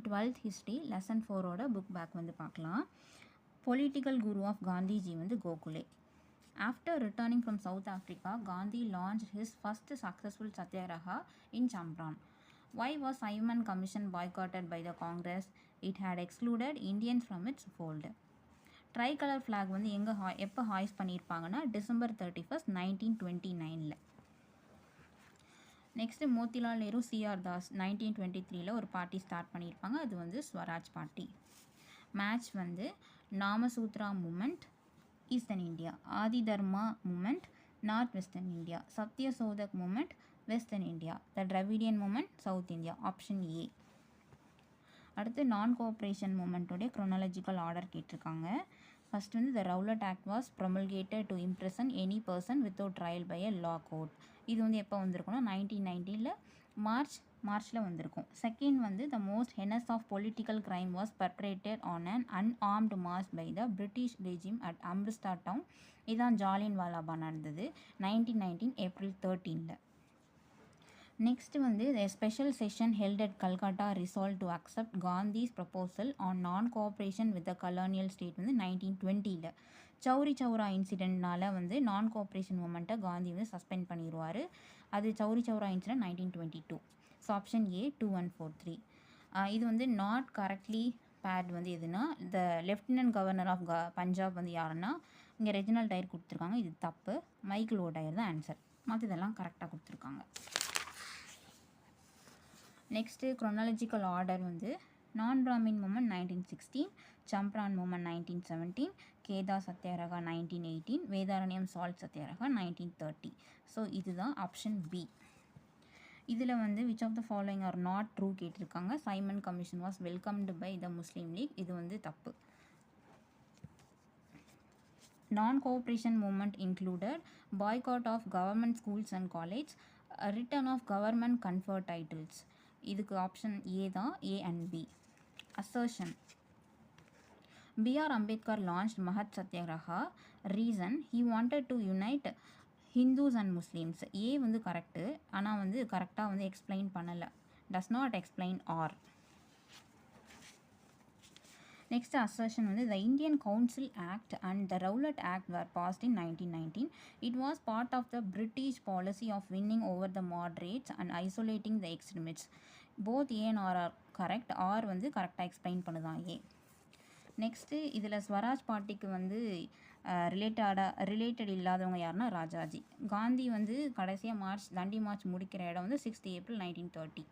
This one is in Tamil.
டுவெல்த் ஹிஸ்ட்ரி லெசன் 4ஓட புக் பேக் வந்து பார்க்கலாம். பொலிட்டிக்கல் குரு ஆஃப் காந்திஜி வந்து Gokhale. After returning from South Africa, Gandhi launched his first successful satyagraha in Champaran. Why was Simon Commission boycotted by the Congress? It had excluded Indians from its fold. Tricolour flag வந்து எப்போ ஹாய்ஸ் பண்ணியிருப்பாங்கன்னா December 31st, 1929. Next Motilal Nehru C R Das 1923 ஒரு பார்ட்டி ஸ்டார்ட் பண்ணியிருப்பாங்க. அது வந்து ஸ்வராஜ் பார்ட்டி. மேட்ச் வந்து Namasudra movement eastern India, Adi Dharma movement north western India, Satyashodhak movement western India, the Dravidian movement south India. Option A. அடுத்து நான் கோஆப்ரேஷன் மூமெண்ட்டோடைய க்ரோனாலஜிக்கல் ஆர்டர் கேட்டிருக்காங்க. ஃபர்ஸ்ட் வந்து the Rowlatt act was promulgated to imprison any person without trial by a law court. இது வந்து எப்போ வந்திருக்குன்னா 1919 மார்ச்சில் வந்திருக்கும். செகண்ட் வந்து the most heinous of political crime was perpetrated on an unarmed mass by the British regime at Amritsar town. இதுதான் ஜாலியன் வாலாபாக் நடந்தது 1919 April 13. நெக்ஸ்ட் வந்து the special session held at Calcutta resolve to accept Gandhi's proposal on non cooperation with the colonial state வந்து 1920. சௌரி சௌரா இன்சிடென்ட்னால வந்து நான் கோஆப்ரேஷன் மூமெண்ட்டை காந்தி வந்து சஸ்பெண்ட் பண்ணிடுவார். அது Chauri Chaura incident 1922. So option A 2 and 4 3. இது வந்து நாட் கரெக்ட்லி பேட் வந்து எதுனா த லெஃப்டினன்ட் கவர்னர் ஆஃப் பஞ்சாப் வந்து யாருன்னா இங்கே ரெஜினல் டயர் கொடுத்துருக்காங்க. இது தப்பு. மைக்கேல் ஓடயர் தான் ஆன்சர். மற்றதெல்லாம் கரெக்டாக கொடுத்துருக்காங்க. நெக்ஸ்ட்டு க்ரோனாலஜிக்கல் ஆர்டர் வந்து non Brahmin movement 1916, Champaran movement 1917, Kheda satyagraha 1918, Vedaranyam salt satyagraha 1930. So இதுதான் ஆப்ஷன் பி. இதில் வந்து which of the following are not true கேட்டிருக்காங்க. Simon commission was welcomed by the Muslim league. இது வந்து தப்பு. Non-cooperation movement included boycott of government schools and college, return of government conferred titles. இதுக்கு ஆப்ஷன் ஏ தான், A and B. Assertion B.R. Ambedkar launched Mahat Satyagraha. Reason, he wanted to unite Hindus and Muslims. A வந்து கரெக்டு, ஆனால் வந்து கரெக்டாக வந்து எக்ஸ்பிளைன் பண்ணலை. Does not explain R. Next assertion வந்து the Indian Council Act and the Rowlatt Act were passed in 1919. It was part of the British policy of winning over the moderates and isolating the extremists. Both A and R are correct. R வந்து கரெக்டாக எக்ஸ்பிளைன் பண்ணுதான் ஏ. நெக்ஸ்ட்டு இதில் ஸ்வராஜ் பார்ட்டிக்கு வந்து ரிலேட்டட் இல்லாதவங்க யாருன்னா ராஜாஜி. காந்தி வந்து கடைசியாக தண்டி மார்ச் முடிக்கிற இடம் வந்து 6th April 1930.